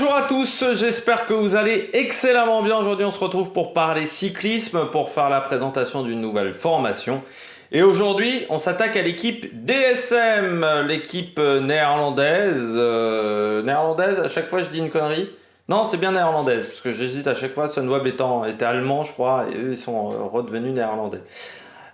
Bonjour à tous, j'espère que vous allez excellemment bien. Aujourd'hui on se retrouve pour parler cyclisme, pour faire la présentation d'une nouvelle formation. Et aujourd'hui on s'attaque à l'équipe DSM, l'équipe néerlandaise. Néerlandaise, à chaque fois je dis une connerie. Non, c'est bien néerlandaise, parce que j'hésite à chaque fois, Sunweb était allemand je crois, et eux ils sont redevenus néerlandais.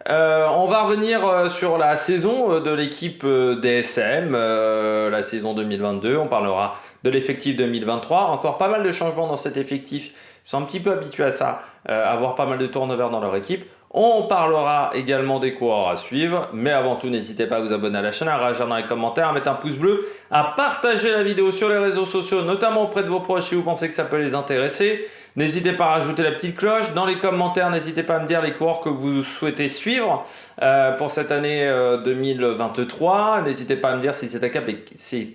On va revenir sur la saison de l'équipe DSM, la saison 2022. On parlera de l'effectif 2023. Encore pas mal de changements dans cet effectif. Ils sont un petit peu habitués à ça, avoir pas mal de turnover dans leur équipe. On parlera également des coureurs à suivre. Mais avant tout, n'hésitez pas à vous abonner à la chaîne, à réagir dans les commentaires, à mettre un pouce bleu, à partager la vidéo sur les réseaux sociaux, notamment auprès de vos proches si vous pensez que ça peut les intéresser. N'hésitez pas à rajouter la petite cloche. Dans les commentaires, n'hésitez pas à me dire les coureurs que vous souhaitez suivre pour cette année 2023. N'hésitez pas à me dire si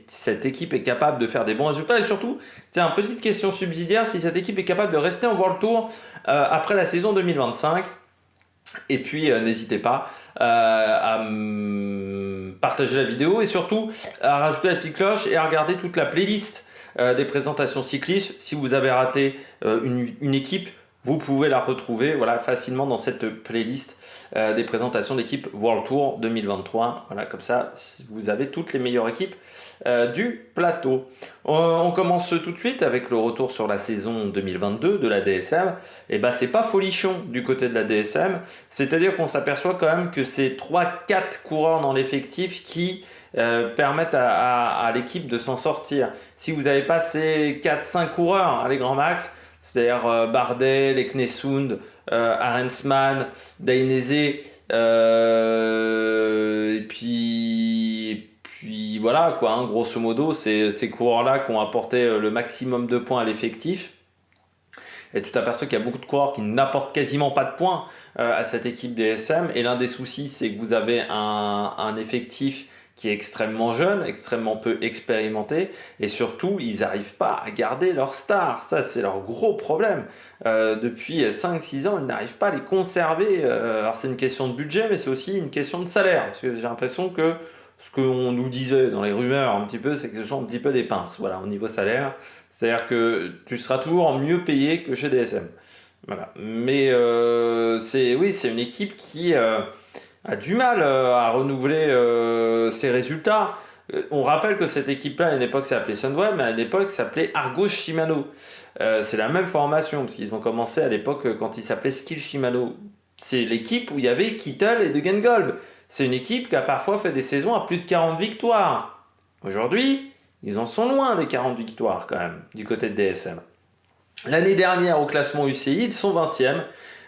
cette équipe est capable de faire des bons résultats. Et surtout, tiens, petite question subsidiaire, si cette équipe est capable de rester en World Tour après la saison 2025. Et puis, n'hésitez pas à partager la vidéo et surtout à rajouter la petite cloche et à regarder toute la playlist des présentations cyclistes. Si vous avez raté une équipe, vous pouvez la retrouver facilement dans cette playlist des présentations d'équipe World Tour 2023. Voilà, comme ça, vous avez toutes les meilleures équipes du plateau. On commence tout de suite avec le retour sur la saison 2022 de la DSM. Et ben, c'est pas folichon du côté de la DSM. C'est-à-dire qu'on s'aperçoit quand même que c'est 3-4 coureurs dans l'effectif qui permettent à l'équipe de s'en sortir. Si vous avez pas ces 4-5 coureurs, les grands max, c'est-à-dire Bardet, Leknesund, Arensman, Dainese, et puis voilà quoi, hein, grosso modo, c'est ces coureurs-là qui ont apporté le maximum de points à l'effectif. Et tu t'aperçois qu'il y a beaucoup de coureurs qui n'apportent quasiment pas de points à cette équipe DSM. Et l'un des soucis, c'est que vous avez un effectif qui est extrêmement jeune, extrêmement peu expérimenté, et surtout, ils n'arrivent pas à garder leurs stars. Ça, c'est leur gros problème. Depuis 5-6 ans, ils n'arrivent pas à les conserver. Alors, c'est une question de budget, mais c'est aussi une question de salaire. Parce que j'ai l'impression que ce qu'on nous disait dans les rumeurs un petit peu, c'est que ce sont un petit peu des pinces, voilà, au niveau salaire. C'est-à-dire que tu seras toujours mieux payé que chez DSM. Voilà. Mais c'est une équipe qui a du mal à renouveler ses résultats. On rappelle que cette équipe-là, à une époque, s'appelait Sunweb, mais à une époque, s'appelait Argo Shimano. C'est la même formation, parce qu'ils ont commencé à l'époque quand ils s'appelaient Skill Shimano. C'est l'équipe où il y avait Kittel et Degenkolb. C'est une équipe qui a parfois fait des saisons à plus de 40 victoires. Aujourd'hui, ils en sont loin des 40 victoires quand même, du côté de DSM. L'année dernière, au classement UCI, ils sont 20e.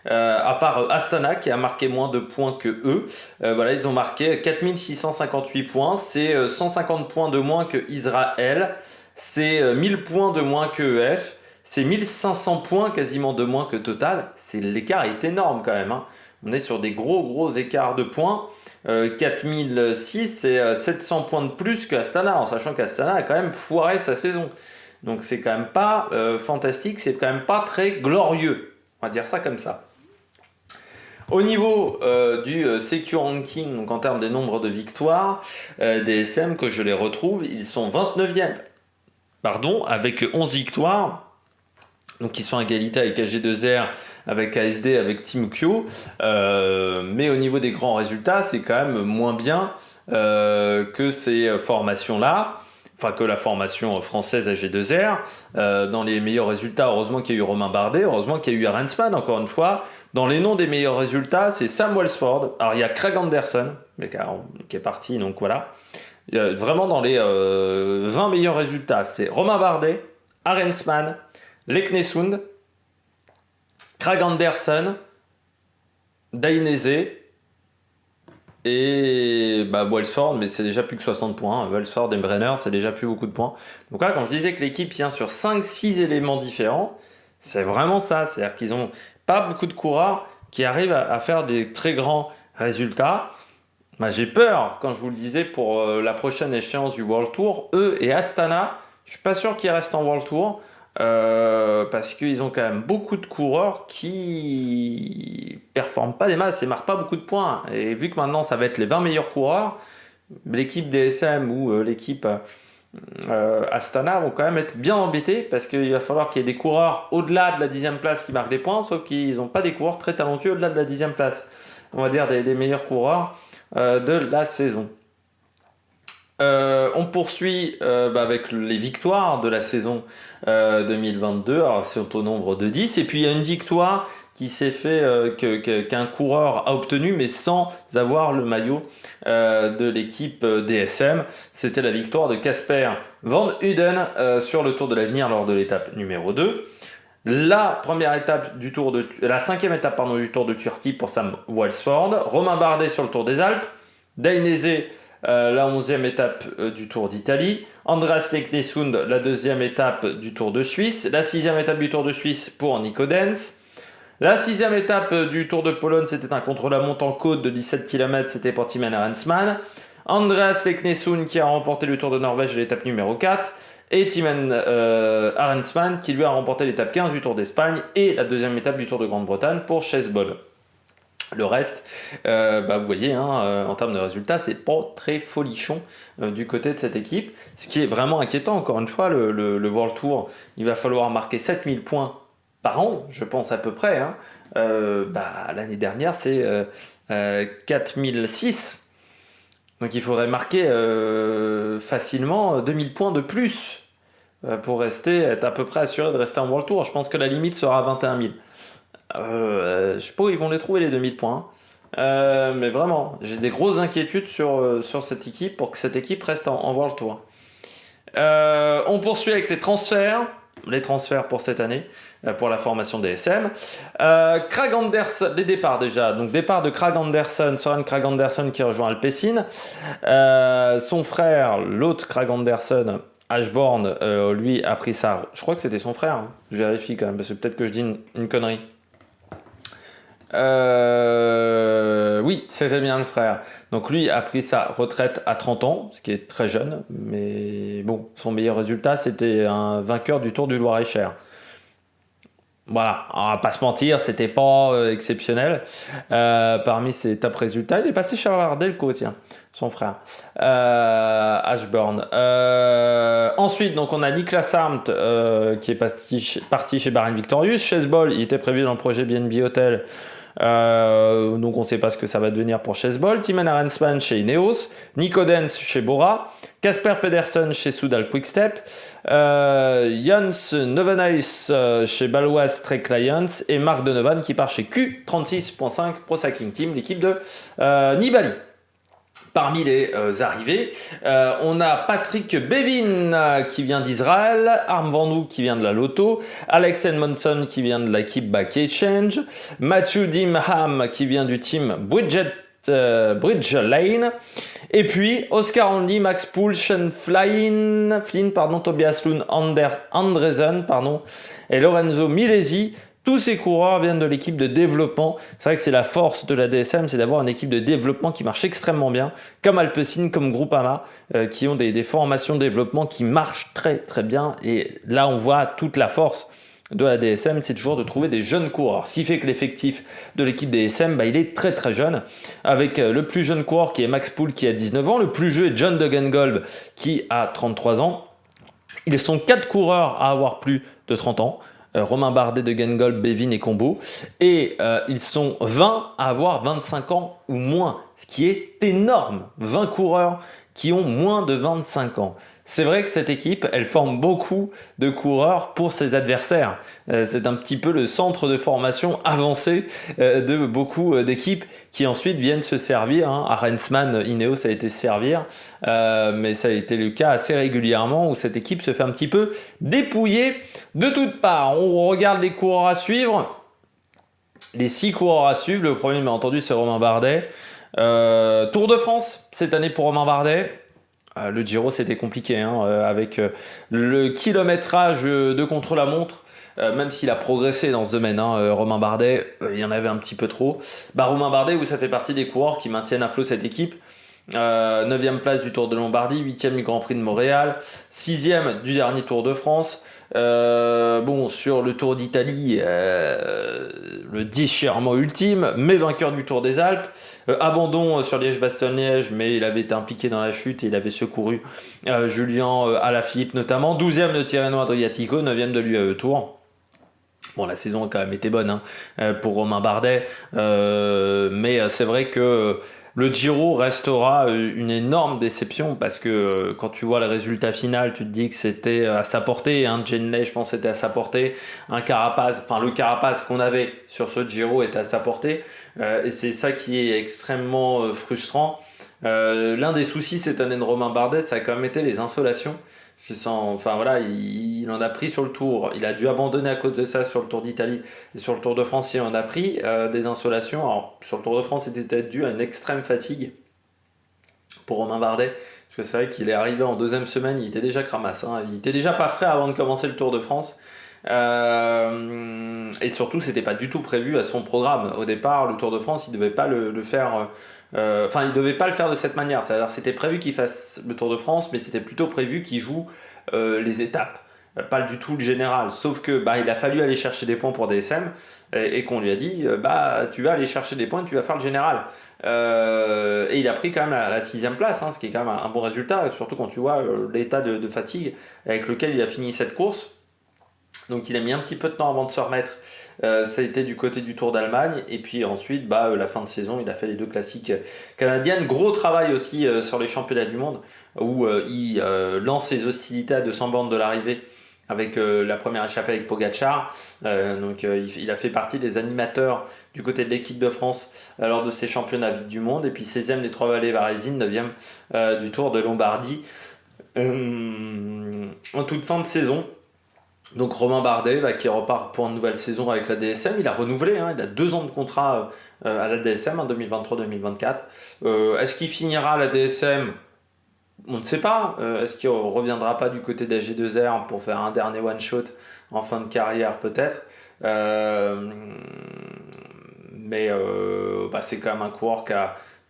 À part Astana qui a marqué moins de points que eux. Ils ont marqué 4658 points. C'est 150 points de moins que Israël. C'est 1000 points de moins que EF. C'est 1500 points quasiment de moins que Total. L'écart est énorme quand même, hein. On est sur des gros écarts de points. 4006, c'est 700 points de plus qu'Astana, en sachant qu'Astana a quand même foiré sa saison. Donc c'est quand même pas fantastique, c'est quand même pas très glorieux. On va dire ça comme ça. Au niveau du Secure Ranking, donc en termes des nombres de victoires, DSM, que je les retrouve, ils sont 29e. Pardon, avec 11 victoires. Donc ils sont à égalité avec AG2R, avec ASD, avec Team Kyo. Mais au niveau des grands résultats, c'est quand même moins bien que ces formations-là. Enfin, que la formation française AG2R. Dans les meilleurs résultats, heureusement qu'il y a eu Romain Bardet, heureusement qu'il y a eu Arensman, encore une fois. Dans les noms des meilleurs résultats, c'est Sam Welsford. Alors, il y a Craig Anderson, qui est parti, donc voilà. Vraiment, dans les 20 meilleurs résultats, c'est Romain Bardet, Arensman, Leknesund, Craig Anderson, Dainese, et Welsford, mais c'est déjà plus que 60 points. Welsford et Brenner, c'est déjà plus beaucoup de points. Donc là, quand je disais que l'équipe tient sur 5-6 éléments différents, c'est vraiment ça. C'est-à-dire qu'ils n'ont pas beaucoup de coureurs qui arrivent à faire des très grands résultats. J'ai peur, quand je vous le disais, pour la prochaine échéance du World Tour, eux et Astana, je ne suis pas sûr qu'ils restent en World Tour. Parce qu'ils ont quand même beaucoup de coureurs qui performent pas des masses et marquent pas beaucoup de points. Et vu que maintenant ça va être les 20 meilleurs coureurs, l'équipe DSM ou l'équipe Astana vont quand même être bien embêtés parce qu'il va falloir qu'il y ait des coureurs au-delà de la 10e place qui marquent des points, sauf qu'ils n'ont pas des coureurs très talentueux au-delà de la 10e place. On va dire des meilleurs coureurs de la saison. On poursuit avec les victoires de la saison 2022. Alors, c'est au nombre de 10. Et puis, il y a une victoire qui s'est fait qu'un coureur a obtenu, mais sans avoir le maillot de l'équipe DSM. C'était la victoire de Casper Van Uden sur le Tour de l'Avenir lors de l'étape numéro 2. La cinquième étape du Tour de Turquie pour Sam Walsford. Romain Bardet sur le Tour des Alpes. Dainese, la 11e étape du Tour d'Italie. Andreas Leknesund, la 2e étape du Tour de Suisse. La 6e étape du Tour de Suisse pour Nico Denz. La 6e étape du Tour de Pologne, c'était un contre-la-montre en côte de 17 km, c'était pour Timen Arensman. Andreas Leknesund qui a remporté le Tour de Norvège de l'étape numéro 4. Et Timen Arensman qui lui a remporté l'étape 15 du Tour d'Espagne et la 2e étape du Tour de Grande-Bretagne pour Chesbol. Le reste, vous voyez, en termes de résultats, c'est pas très folichon du côté de cette équipe. Ce qui est vraiment inquiétant, encore une fois, le World Tour, il va falloir marquer 7000 points par an, je pense à peu près. L'année dernière, c'est 4006. Donc il faudrait marquer facilement 2000 points de plus pour être à peu près assuré de rester en World Tour. Je pense que la limite sera 21 000. Je sais pas où ils vont les trouver les 2000 points. Mais vraiment, j'ai des grosses inquiétudes sur cette équipe pour que cette équipe reste en World Tour. On poursuit avec les transferts pour cette année, pour la formation DSM. Kragh Andersen, les départs déjà. Donc départ de Kragh Andersen, Søren Kragh Andersen qui rejoint Alpecin. Son frère, l'autre Kragh Andersen, Ashbourne, lui a pris ça. Je crois que c'était son frère. Je vérifie quand même parce que peut-être que je dis une connerie. Oui, c'était bien le frère. Donc lui a pris sa retraite à 30 ans, ce qui est très jeune, mais bon, son meilleur résultat, c'était un vainqueur du Tour du Loir-et-Cher. Voilà, on va pas se mentir, c'était pas exceptionnel. Parmi ses top résultats, il est passé chez Delco, tiens, son frère, Ashbourne. Ensuite, donc on a Niklas Arndt qui est parti chez Bahrain Victorious. Chesbol, il était prévu dans le projet BNB Hotel. Donc on ne sait pas ce que ça va devenir pour Chesbol. Timen Arensman chez Ineos, Nico Denz chez Bora, Casper Pedersen chez Soudal Quickstep, Jans Nevenhuis chez Baloise Trek Lions et Marc Donovan qui part chez Q36.5 Pro Cycling Team, l'équipe de Nibali. Parmi les arrivées, on a Patrick Bevin qui vient d'Israël, Harm Van Hoek qui vient de la Lotto, Alex Edmondson qui vient de l'équipe Back Change, Matthew Dimham qui vient du team Bridge Lane, et puis Oscar Only, Max Poole, Sean Flynn, Tobias Lund Andresen et Lorenzo Milesi. Tous ces coureurs viennent de l'équipe de développement. C'est vrai que c'est la force de la DSM, c'est d'avoir une équipe de développement qui marche extrêmement bien, comme Alpecin, comme Groupama, qui ont des formations de développement qui marchent très très bien. Et là, on voit toute la force de la DSM, c'est toujours de trouver des jeunes coureurs. Ce qui fait que l'effectif de l'équipe DSM, il est très très jeune, avec le plus jeune coureur qui est Max Poole qui a 19 ans, le plus jeune est John Degenkolb qui a 33 ans. Ils sont 4 coureurs à avoir plus de 30 ans. Romain Bardet, Degenkolb, Bevin et Combo. Et ils sont 20 à avoir 25 ans ou moins, ce qui est énorme. 20 coureurs qui ont moins de 25 ans. C'est vrai que cette équipe, elle forme beaucoup de coureurs pour ses adversaires. C'est un petit peu le centre de formation avancé de beaucoup d'équipes qui ensuite viennent se servir. Arensman, Ineos a été se servir, mais ça a été le cas assez régulièrement où cette équipe se fait un petit peu dépouiller de toutes parts. On regarde les coureurs à suivre. Les 6 coureurs à suivre. Le premier, bien entendu, c'est Romain Bardet. Tour de France cette année pour Romain Bardet. Le Giro, c'était compliqué avec le kilométrage de contre-la-montre. Même s'il a progressé dans ce domaine, Romain Bardet, il y en avait un petit peu trop. Romain Bardet, où ça fait partie des coureurs qui maintiennent à flot cette équipe. 9e place du Tour de Lombardie, 8e du Grand Prix de Montréal, 6e du dernier Tour de France. Bon, sur le Tour d'Italie, le déchirement ultime, mais vainqueur du Tour des Alpes. Abandon sur Liège-Bastogne-Liège, mais il avait été impliqué dans la chute et il avait secouru Julien Alaphilippe notamment. 12e de Tirreno Adriatico, 9e de l'UAE Tour. Bon, la saison a quand même été bonne pour Romain Bardet, mais c'est vrai que le Giro restera une énorme déception parce que quand tu vois le résultat final, tu te dis que c'était à sa portée. Genley, je pense, était à sa portée. Le Carapace qu'on avait sur ce Giro était à sa portée. Et c'est ça qui est extrêmement frustrant. L'un des soucis cette année de Romain Bardet, ça a quand même été les insolations. Enfin voilà, il en a pris sur le Tour. Il a dû abandonner à cause de ça sur le Tour d'Italie et sur le Tour de France. Il en a pris des insolations. Alors sur le Tour de France, c'était peut-être dû à une extrême fatigue pour Romain Bardet. Parce que c'est vrai qu'il est arrivé en deuxième semaine, il était déjà cramasse. Il était déjà pas frais avant de commencer le Tour de France. Et surtout, c'était pas du tout prévu à son programme. Au départ, le Tour de France, il devait pas le faire. Il devait pas le faire de cette manière. C'est-à-dire, c'était prévu qu'il fasse le Tour de France, mais c'était plutôt prévu qu'il joue les étapes, pas du tout le général. Sauf que il a fallu aller chercher des points pour DSM et qu'on lui a dit tu vas aller chercher des points, tu vas faire le général. Et il a pris quand même la 6e place, ce qui est quand même un bon résultat, surtout quand tu vois l'état de fatigue avec lequel il a fini cette course. Donc il a mis un petit peu de temps avant de se remettre. Ça a été du côté du Tour d'Allemagne. Et puis ensuite, la fin de saison, il a fait les 2 classiques canadiennes. Gros travail aussi sur les championnats du monde, où il lance ses hostilités à 200 bornes de l'arrivée avec la première échappée avec Pogacar. Il a fait partie des animateurs du côté de l'équipe de France lors de ces championnats du monde. Et puis 16e des Trois-Vallées Varesines, 9e du Tour de Lombardie. En toute fin de saison. Donc Romain Bardet qui repart pour une nouvelle saison avec la DSM, il a renouvelé, il a 2 ans de contrat à la DSM en 2023-2024. Est-ce qu'il finira à la DSM? On ne sait pas. Est-ce qu'il ne reviendra pas du côté d'AG2R pour faire un dernier one-shot en fin de carrière peut-être? C'est quand même un coureur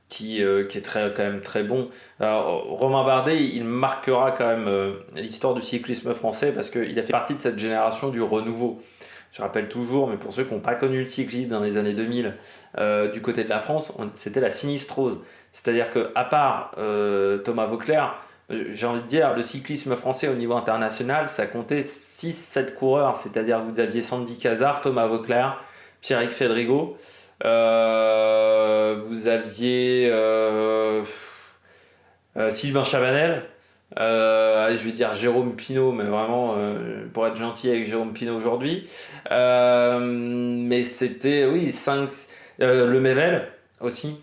qui est quand même très bon. Romain Bardet, il marquera quand même l'histoire du cyclisme français parce qu'il a fait partie de cette génération du renouveau. Je rappelle toujours, mais pour ceux qui n'ont pas connu le cyclisme dans les années 2000, du côté de la France, c'était la sinistrose. C'est-à-dire qu'à part Thomas Vauclair, j'ai envie de dire, le cyclisme français au niveau international, ça comptait 6-7 coureurs. C'est-à-dire que vous aviez Sandy Cazard, Thomas Vauclair, Pierrick Fédrigo. Vous aviez Sylvain Chavanel, je vais dire Jérôme Pinault, mais vraiment pour être gentil avec Jérôme Pinault aujourd'hui. Mais c'était, oui, 5. Le Mével aussi,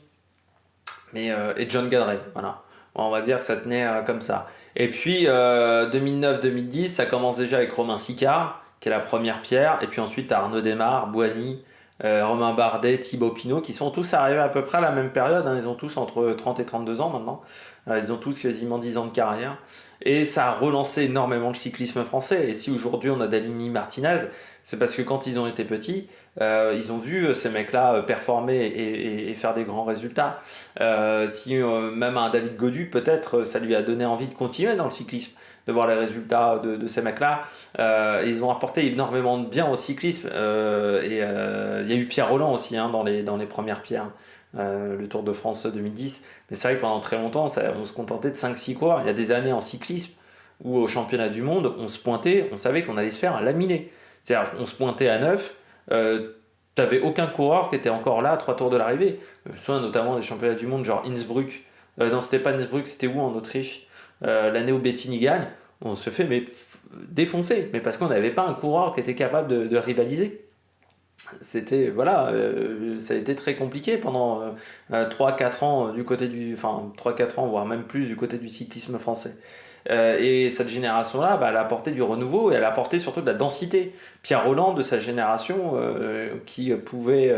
et John Gadret, voilà. On va dire que ça tenait comme ça. Et puis 2009-2010, ça commence déjà avec Romain Sicard, qui est la première pierre, et puis ensuite Arnaud Démare, Boigny, Romain Bardet, Thibaut Pinot, qui sont tous arrivés à peu près à la même période. Ils ont tous entre 30 et 32 ans maintenant. Ils ont tous quasiment 10 ans de carrière. Et ça a relancé énormément le cyclisme français. Et si aujourd'hui on a Daligny Martinez, c'est parce que quand ils ont été petits, ils ont vu ces mecs-là performer et faire des grands résultats. Même un David Gaudu, peut-être, ça lui a donné envie de continuer dans le cyclisme, de voir les résultats de ces mecs-là. Ils ont apporté énormément de bien au cyclisme. Il y a eu Pierre Rolland aussi dans les premières pierres, le Tour de France 2010. Mais c'est vrai que pendant très longtemps, on se contentait de 5-6 coureurs. Il y a des années en cyclisme où au championnat du monde, on se pointait, on savait qu'on allait se faire laminer. C'est-à-dire qu'on se pointait à 9, t'avais aucun coureur qui était encore là à 3 tours de l'arrivée. Je me souviens notamment des championnats du monde, genre Innsbruck. Non, c'était pas Innsbruck, c'était où en Autriche? L'année où Bettini gagne, on se fait défoncer, mais parce qu'on n'avait pas un coureur qui était capable de rivaliser. C'était, voilà, ça a été très compliqué pendant 3-4 ans du côté enfin 3-4 ans, voire même plus du côté du cyclisme français. Et cette génération-là, elle a apporté du renouveau et elle a apporté surtout de la densité. Pierre Rolland, de sa génération, qui pouvait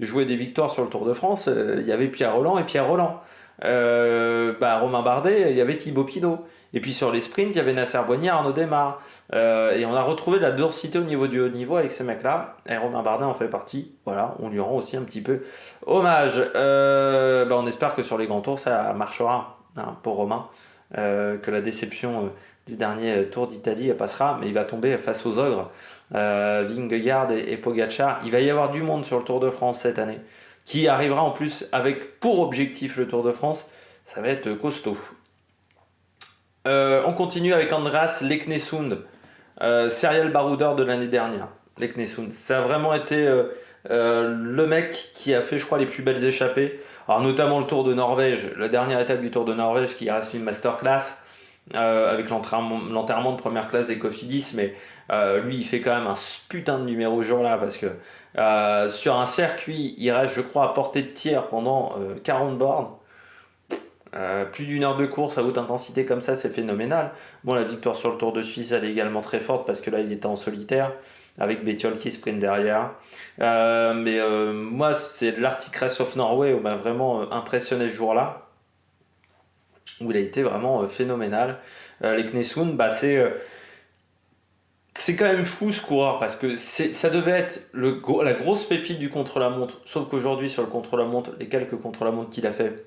jouer des victoires sur le Tour de France, il y avait Pierre Rolland et Pierre Rolland. Romain Bardet, il y avait Thibaut Pinot. Et puis sur les sprints, il y avait Nasser Boigny, Arnaud Démare. Et on a retrouvé de la densité au niveau du haut niveau avec ces mecs-là. Et Romain Bardet en fait partie. Voilà, on lui rend aussi un petit peu hommage. On espère que sur les grands tours, ça marchera pour Romain. Que la déception du dernier Tour d'Italie, elle passera, mais il va tomber face aux ogres, Vingegaard et Pogacar. Il va y avoir du monde sur le Tour de France cette année, qui arrivera en plus avec pour objectif le Tour de France. Ça va être costaud. On continue avec Andreas Leknesund, serial baroudeur de l'année dernière. Leknesund, ça a vraiment été le mec qui a fait, je crois, les plus belles échappées. Alors notamment le Tour de Norvège, la dernière étape du Tour de Norvège qui reste une masterclass avec l'enterrement de première classe des Cofidis, mais lui il fait quand même un putain de numéro ce jour-là parce que sur un circuit il reste, je crois, à portée de tir pendant 40 bornes. Plus d'une heure de course à haute intensité comme ça, c'est phénoménal. Bon, la victoire sur le Tour de Suisse, elle est également très forte parce que là, il était en solitaire avec Bettiol qui sprint derrière. Mais moi, c'est l'Arctic Race of Norway où m'a vraiment impressionné ce jour-là, où il a été vraiment phénoménal. Les Knessoun, c'est quand même fou ce coureur parce que ça devait être la grosse pépite du contre-la-montre. Sauf qu'aujourd'hui, sur le contre-la-montre, les quelques contre-la-montre qu'il a fait,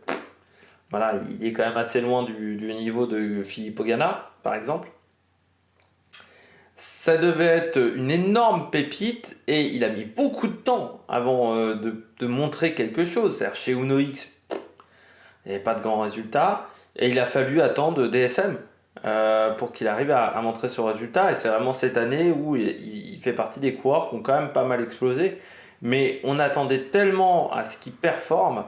voilà, il est quand même assez loin du niveau de Philippe Ogana, par exemple. Ça devait être une énorme pépite et il a mis beaucoup de temps avant de montrer quelque chose. C'est-à-dire chez Uno X, il n'y avait pas de grands résultats et il a fallu attendre DSM pour qu'il arrive à montrer ce résultat. Et c'est vraiment cette année où il fait partie des coureurs qui ont quand même pas mal explosé. Mais on attendait tellement à ce qu'il performe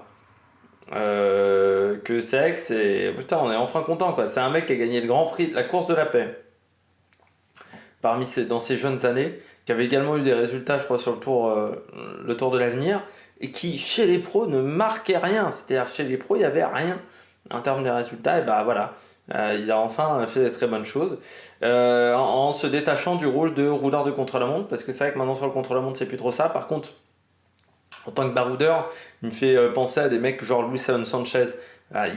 que c'est vrai que c'est... Putain, on est enfin content, quoi. C'est un mec qui a gagné le Grand Prix, la course de la paix, dans ses jeunes années, qui avait également eu des résultats, je crois, sur le Tour de l'Avenir, et qui, chez les pros, ne marquait rien. C'est-à-dire, chez les pros, il n'y avait rien en termes de résultats, et bah voilà. Il a enfin fait des très bonnes choses en se détachant du rôle de rouleur de contre-la-montre, parce que c'est vrai que maintenant sur le contre-la-montre, c'est plus trop ça. Par contre, en tant que baroudeur, il me fait penser à des mecs genre Luis Sanchez.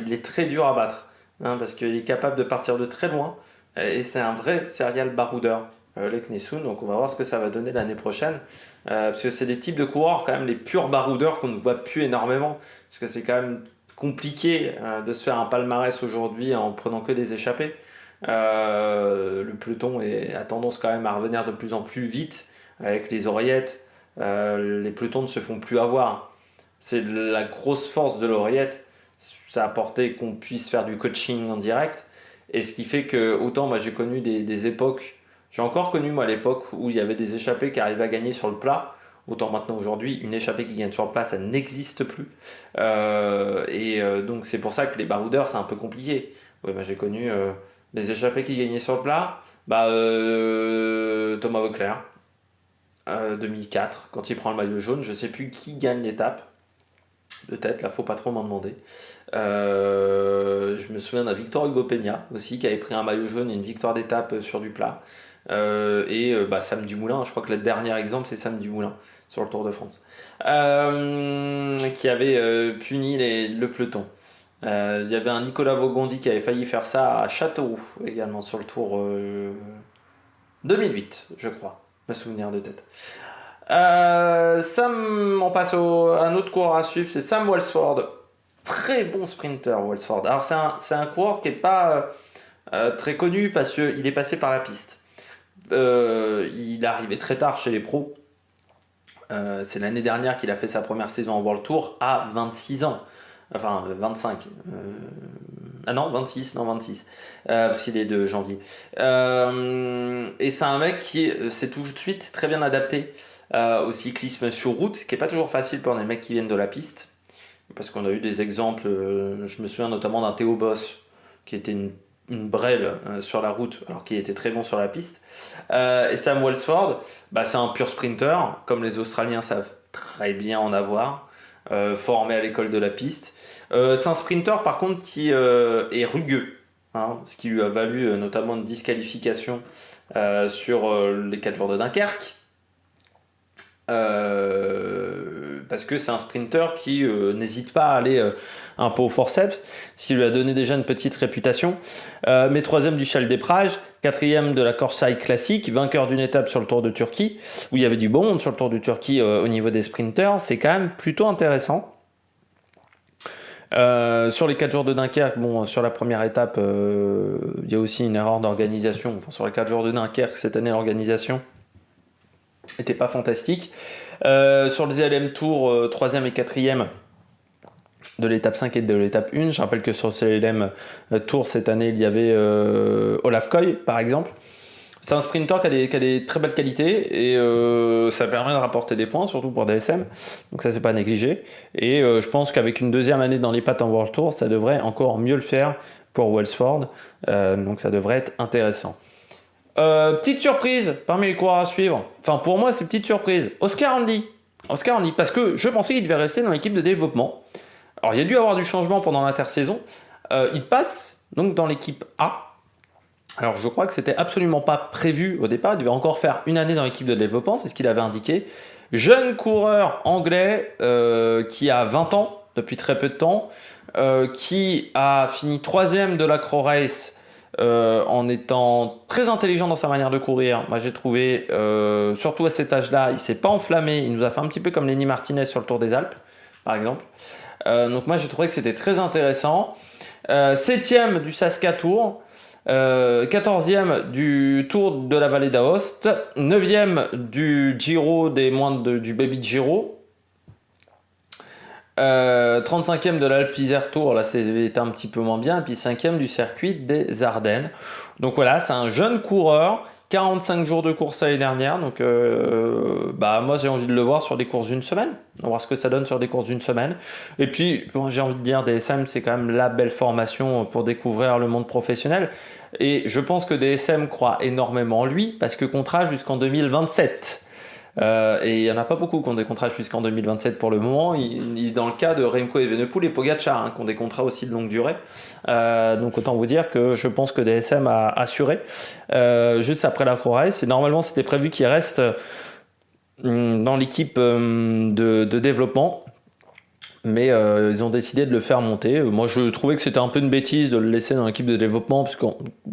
Il est très dur à battre, hein, parce qu'il est capable de partir de très loin, et c'est un vrai serial baroudeur, les Knessoun. Donc on va voir ce que ça va donner l'année prochaine, parce que c'est des types de coureurs, quand même, les purs baroudeurs qu'on ne voit plus énormément, parce que c'est quand même compliqué de se faire un palmarès aujourd'hui en prenant que des échappées. Le peloton a tendance quand même à revenir de plus en plus vite avec les oreillettes. Les pelotons ne se font plus avoir. C'est la grosse force de l'oreillette. Ça a apporté qu'on puisse faire du coaching en direct. Et ce qui fait que, autant moi j'ai connu des époques, j'ai encore connu moi l'époque où il y avait des échappées qui arrivaient à gagner sur le plat. Autant maintenant aujourd'hui, une échappée qui gagne sur le plat, ça n'existe plus. Donc c'est pour ça que les baroudeurs, c'est un peu compliqué. Ouais, j'ai connu des échappées qui gagnaient sur le plat. Thomas Voeckler. 2004, quand il prend le maillot jaune, je sais plus qui gagne l'étape de tête, là faut pas trop m'en demander. Je me souviens d'un Victor Hugo Peña aussi qui avait pris un maillot jaune et une victoire d'étape sur du plat. Sam Dumoulin, je crois que le dernier exemple c'est Sam Dumoulin sur le Tour de France, qui avait puni le peloton. Il y avait un Nicolas Vaugondi qui avait failli faire ça à Châteauroux également sur le Tour 2008, je crois. Me souvenir de tête. On passe à un autre coureur à suivre, c'est Sam Welsford. Très bon sprinter, Welsford. Alors c'est un coureur qui n'est pas très connu parce qu'il est passé par la piste. Il est arrivé très tard chez les pros. C'est l'année dernière qu'il a fait sa première saison en World Tour à 26 ans. Enfin, 25. 26, parce qu'il est de janvier. Et c'est un mec qui s'est tout de suite très bien adapté au cyclisme sur route, ce qui n'est pas toujours facile pour des mecs qui viennent de la piste, parce qu'on a eu des exemples, je me souviens notamment d'un Théo Boss, qui était une brêle sur la route, alors qu'il était très bon sur la piste. Et Sam Welsford, c'est un pur sprinter, comme les Australiens savent très bien en avoir, formé à l'école de la piste. C'est un sprinter par contre qui est rugueux, hein, ce qui lui a valu notamment une disqualification sur les 4 jours de Dunkerque, parce que c'est un sprinter qui n'hésite pas à aller un peu au forceps, ce qui lui a donné déjà une petite réputation. Mais 3e du Châle des Prages, 4e de la Corsaï classique, vainqueur d'une étape sur le Tour de Turquie, où il y avait du bon monde sur le Tour de Turquie au niveau des sprinters. C'est quand même plutôt intéressant. Sur les 4 jours de Dunkerque, bon, sur la première étape, il y a aussi une erreur d'organisation. Enfin, sur les 4 jours de Dunkerque, cette année, l'organisation n'était pas fantastique. Sur le ZLM Tour, 3e et 4e de l'étape 5 et de l'étape 1, je rappelle que sur le ZLM Tour, cette année, il y avait Olaf Koy, par exemple. C'est un sprinter qui a des très belles qualités et ça permet de rapporter des points, surtout pour DSM. Donc ça, c'est pas négligé. Et je pense qu'avec une deuxième année dans les pattes en World Tour, ça devrait encore mieux le faire pour Welsford. Donc ça devrait être intéressant. Petite surprise parmi les coureurs à suivre. Enfin, pour moi, c'est petite surprise. Oscar Andy. Oscar Andy, parce que je pensais qu'il devait rester dans l'équipe de développement. Alors, il y a dû avoir du changement pendant l'intersaison. Il passe donc dans l'équipe A. Alors je crois que c'était absolument pas prévu au départ, il devait encore faire une année dans l'équipe de développement, c'est ce qu'il avait indiqué. Jeune coureur anglais qui a 20 ans, depuis très peu de temps, qui a fini 3e de la Crow Race en étant très intelligent dans sa manière de courir. Moi j'ai trouvé, surtout à cet âge-là, il s'est pas enflammé, il nous a fait un petit peu comme Lenny Martinez sur le Tour des Alpes, par exemple. Donc moi j'ai trouvé que c'était très intéressant. 7e du Saska Tour. 14e du Tour de la Vallée d'Aoste, 9e du Giro du Baby Giro, 35e de l'Alpe Isère Tour, là c'était un petit peu moins bien, et puis 5e du circuit des Ardennes. Donc voilà, c'est un jeune coureur, 45 jours de course l'année dernière, donc moi j'ai envie de le voir sur des courses d'une semaine. On va voir ce que ça donne sur des courses d'une semaine. Et puis j'ai envie de dire, DSM c'est quand même la belle formation pour découvrir le monde professionnel. Et je pense que DSM croit énormément en lui parce que contrat jusqu'en 2027. Et il n'y en a pas beaucoup qui ont des contrats jusqu'en 2027 pour le moment. Dans le cas de Remco Evenepoel et Pogacar, qui ont des contrats aussi de longue durée. Donc autant vous dire que je pense que DSM a assuré juste après la Croix Race. Et normalement, c'était prévu qu'il reste dans l'équipe de développement. Mais ils ont décidé de le faire monter. Moi, je trouvais que c'était un peu une bêtise de le laisser dans l'équipe de développement, parce que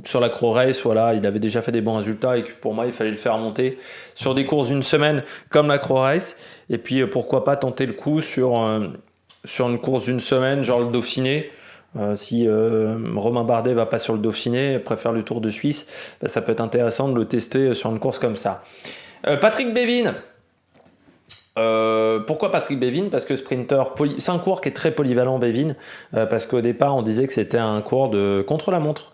sur la Crow Race, voilà, il avait déjà fait des bons résultats et que pour moi, il fallait le faire monter sur des courses d'une semaine comme la Crow Race. Et puis, pourquoi pas tenter le coup sur une course d'une semaine, genre le Dauphiné. Si Romain Bardet va pas sur le Dauphiné, préfère le Tour de Suisse, ça peut être intéressant de le tester sur une course comme ça. Patrick Bevin. Pourquoi Patrick Bevin? Parce que sprinter, c'est un coureur qui est très polyvalent, Bevin, parce qu'au départ on disait que c'était un coureur de contre-la-montre,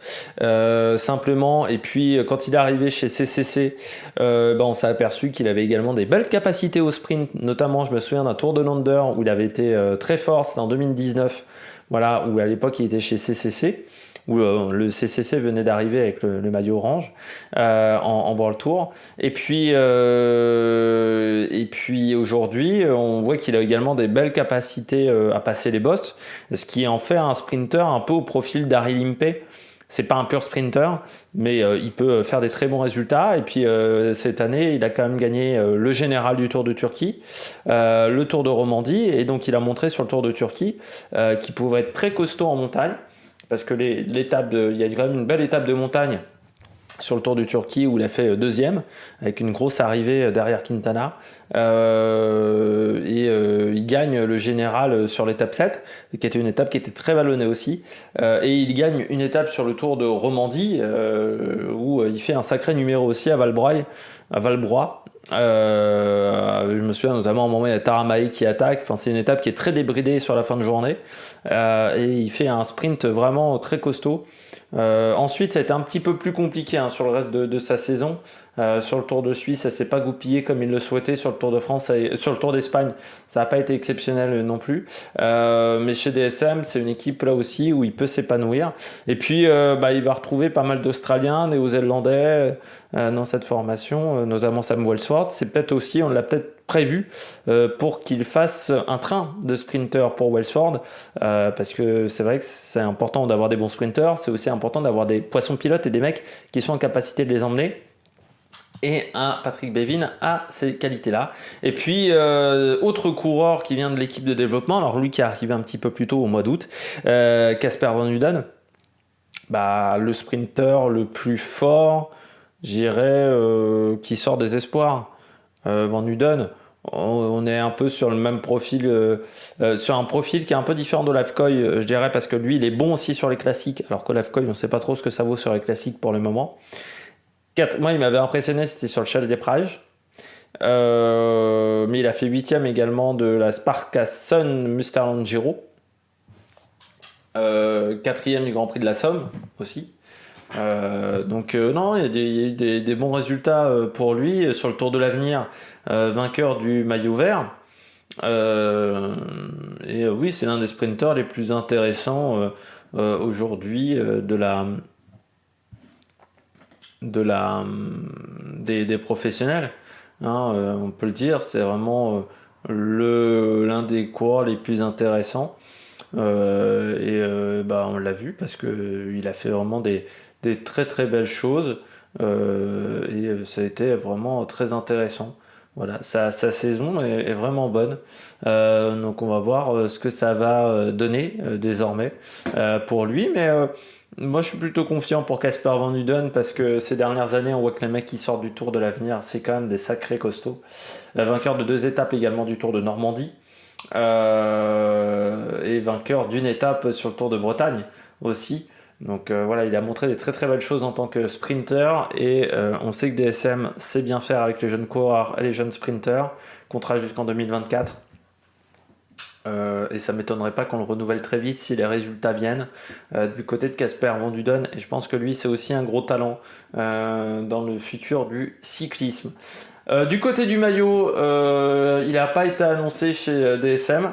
simplement. Et puis quand il est arrivé chez CCC, on s'est aperçu qu'il avait également des belles capacités au sprint. Notamment, je me souviens d'un Tour de Lander où il avait été très fort, c'était en 2019, voilà, où à l'époque il était chez CCC. Où le CCC venait d'arriver avec le maillot orange en World Tour. Et puis aujourd'hui, on voit qu'il a également des belles capacités à passer les bosses, ce qui en fait un sprinter un peu au profil d'Harry Limpey. C'est pas un pur sprinter, mais il peut faire des très bons résultats. Et puis cette année, il a quand même gagné le général du Tour de Turquie, le Tour de Romandie, et donc il a montré sur le Tour de Turquie qu'il pouvait être très costaud en montagne. Parce que il y a quand même une belle étape de montagne sur le Tour de Turquie où il a fait deuxième, avec une grosse arrivée derrière Quintana. Il gagne le général sur l'étape 7, qui était une étape qui était très vallonnée aussi. Et il gagne une étape sur le Tour de Romandie, où il fait un sacré numéro aussi à Valbroy. Je me souviens notamment à un moment il y a Taramae qui attaque, enfin, c'est une étape qui est très débridée sur la fin de journée, et il fait un sprint vraiment très costaud. Ensuite ça a été un petit peu plus compliqué sur le reste de sa saison. Sur le Tour de Suisse, ça s'est pas goupillé comme il le souhaitait. Sur le Tour de France, sur le Tour d'Espagne, ça n'a pas été exceptionnel non plus. Mais chez DSM, c'est une équipe là aussi où il peut s'épanouir. Et puis, il va retrouver pas mal d'Australiens, Néo-Zélandais dans cette formation, notamment Sam Welsford. C'est peut-être aussi, on l'a peut-être prévu pour qu'il fasse un train de sprinters pour Welsford, parce que c'est vrai que c'est important d'avoir des bons sprinters. C'est aussi important d'avoir des poissons pilotes et des mecs qui sont en capacité de les emmener. Et un Patrick Bevin a ces qualités-là. Et puis, autre coureur qui vient de l'équipe de développement, alors lui qui est arrivé un petit peu plus tôt au mois d'août, Casper Van Uden, le sprinter le plus fort, j'irais, qui sort des espoirs. Van Uden, On est un peu sur le même profil, sur un profil qui est un peu différent de Lavkoy, je dirais, parce que lui, il est bon aussi sur les classiques, alors que Lavkoy, on ne sait pas trop ce que ça vaut sur les classiques pour le moment. Moi, il m'avait impressionné, c'était sur le Shell des Prages. Mais il a fait 8e également de la Sparkassen Musterland Giro. 4e du Grand Prix de la Somme aussi. Non, il y a eu des bons résultats pour lui sur le Tour de l'Avenir, vainqueur du maillot vert. Oui, c'est l'un des sprinteurs les plus intéressants aujourd'hui des professionnels. Hein, on peut le dire, c'est vraiment l'un des coureurs les plus intéressants. On l'a vu parce que il a fait vraiment des très très belles choses ça a été vraiment très intéressant. Voilà, sa saison est vraiment bonne. Donc on va voir ce que ça va donner désormais pour lui. Mais moi je suis plutôt confiant pour Casper Van Uden parce que ces dernières années on voit que les mecs qui sortent du Tour de l'Avenir, c'est quand même des sacrés costauds. Vainqueur de 2 étapes également du Tour de Normandie. Et vainqueur d'une étape sur le Tour de Bretagne aussi. Donc voilà, il a montré des très très belles choses en tant que sprinter et on sait que DSM sait bien faire avec les jeunes coureurs et les jeunes sprinters. Contrat jusqu'en 2024. Et ça m'étonnerait pas qu'on le renouvelle très vite si les résultats viennent du côté de Casper Van Duden. Et je pense que lui, c'est aussi un gros talent dans le futur du cyclisme. Du côté du maillot, il n'a pas été annoncé chez DSM.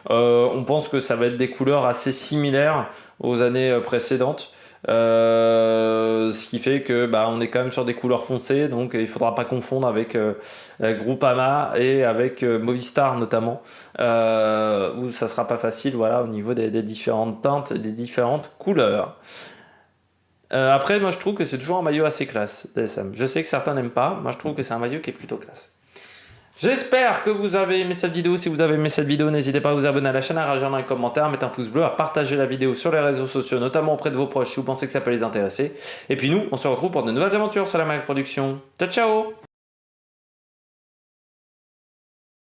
On pense que ça va être des couleurs assez similaires aux années précédentes. Ce qui fait que on est quand même sur des couleurs foncées, donc il ne faudra pas confondre avec Groupama et avec Movistar notamment, où ça sera pas facile, voilà, au niveau des différentes teintes et des différentes couleurs. Après, moi je trouve que c'est toujours un maillot assez classe, DSM. Je sais que certains n'aiment pas, moi je trouve que c'est un maillot qui est plutôt classe. J'espère que vous avez aimé cette vidéo. Si vous avez aimé cette vidéo, n'hésitez pas à vous abonner à la chaîne, à réagir dans les commentaires, à mettre un pouce bleu, à partager la vidéo sur les réseaux sociaux, notamment auprès de vos proches si vous pensez que ça peut les intéresser. Et puis nous, on se retrouve pour de nouvelles aventures sur la Mag Production. Ciao ciao!